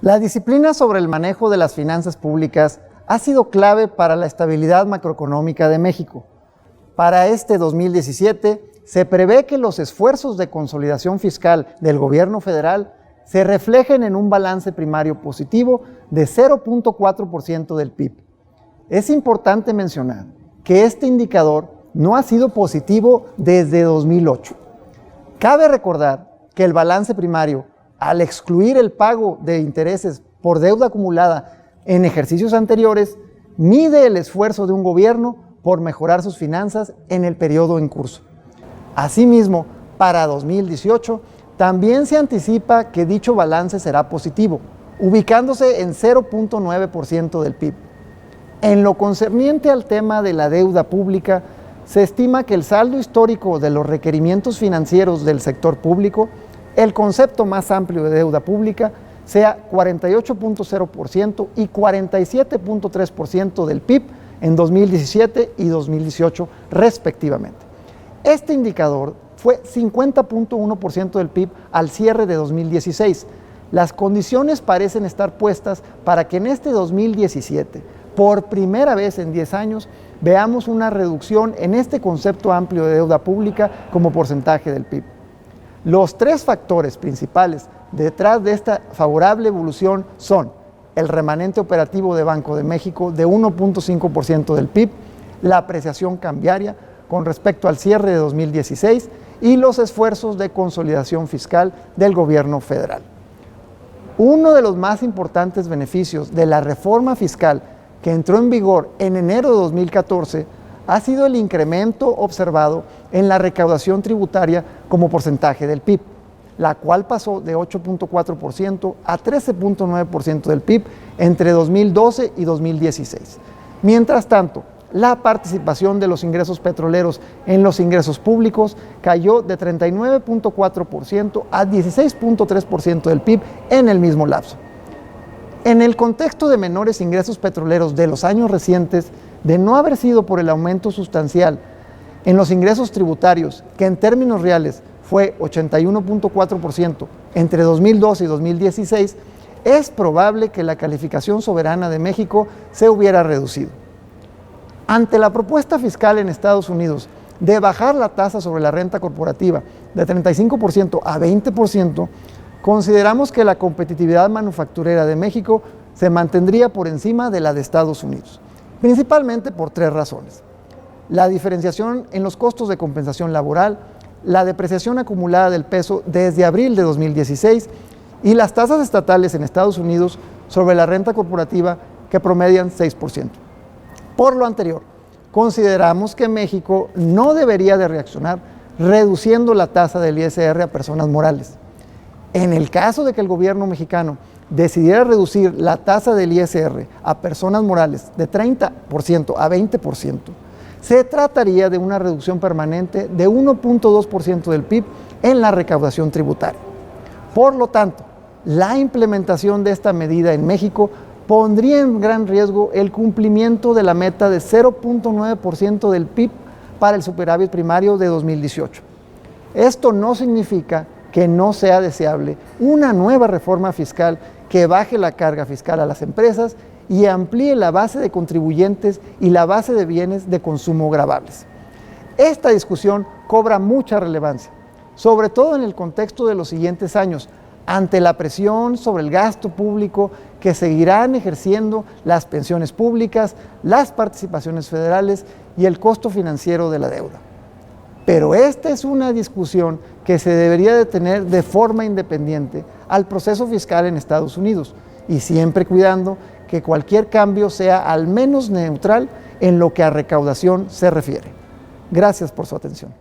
La disciplina sobre el manejo de las finanzas públicas ha sido clave para la estabilidad macroeconómica de México. Para este 2017, se prevé que los esfuerzos de consolidación fiscal del gobierno federal se reflejen en un balance primario positivo de 0.4% del PIB. Es importante mencionar que este indicador no ha sido positivo desde 2008. Cabe recordar que el balance primario, al excluir el pago de intereses por deuda acumulada en ejercicios anteriores, mide el esfuerzo de un gobierno por mejorar sus finanzas en el periodo en curso. Asimismo, para 2018, también se anticipa que dicho balance será positivo, ubicándose en 0.9% del PIB. En lo concerniente al tema de la deuda pública, se estima que el saldo histórico de los requerimientos financieros del sector público, el concepto más amplio de deuda pública, sea 48.0% y 47.3% del PIB en 2017 y 2018 respectivamente. Este indicador fue 50.1% del PIB al cierre de 2016. Las condiciones parecen estar puestas para que en este 2017, por primera vez en 10 años, veamos una reducción en este concepto amplio de deuda pública como porcentaje del PIB. Los tres factores principales detrás de esta favorable evolución son el remanente operativo de Banco de México de 1.5% del PIB, la apreciación cambiaria con respecto al cierre de 2016 y los esfuerzos de consolidación fiscal del gobierno federal. Uno de los más importantes beneficios de la reforma fiscal que entró en vigor en enero de 2014 ha sido el incremento observado en la recaudación tributaria como porcentaje del PIB, la cual pasó de 8.4% a 13.9% del PIB entre 2012 y 2016. Mientras tanto, la participación de los ingresos petroleros en los ingresos públicos cayó de 39.4% a 16.3% del PIB en el mismo lapso. En el contexto de menores ingresos petroleros de los años recientes, de no haber sido por el aumento sustancial en los ingresos tributarios, que en términos reales fue 81.4% entre 2012 y 2016, es probable que la calificación soberana de México se hubiera reducido. Ante la propuesta fiscal en Estados Unidos de bajar la tasa sobre la renta corporativa de 35% a 20%, consideramos que la competitividad manufacturera de México se mantendría por encima de la de Estados Unidos, principalmente por tres razones: la diferenciación en los costos de compensación laboral, la depreciación acumulada del peso desde abril de 2016 y las tasas estatales en Estados Unidos sobre la renta corporativa que promedian 6%. Por lo anterior, consideramos que México no debería de reaccionar reduciendo la tasa del ISR a personas morales. En el caso de que el gobierno mexicano decidiera reducir la tasa del ISR a personas morales de 30% a 20%, se trataría de una reducción permanente de 1.2% del PIB en la recaudación tributaria. Por lo tanto, la implementación de esta medida en México pondría en gran riesgo el cumplimiento de la meta de 0.9% del PIB para el superávit primario de 2018. Esto no significa que no sea deseable una nueva reforma fiscal que baje la carga fiscal a las empresas y amplíe la base de contribuyentes y la base de bienes de consumo gravables. Esta discusión cobra mucha relevancia, sobre todo en el contexto de los siguientes años, ante la presión sobre el gasto público que seguirán ejerciendo las pensiones públicas, las participaciones federales y el costo financiero de la deuda. Pero esta es una discusión que se debería de tener de forma independiente al proceso fiscal en Estados Unidos y siempre cuidando que cualquier cambio sea al menos neutral en lo que a recaudación se refiere. Gracias por su atención.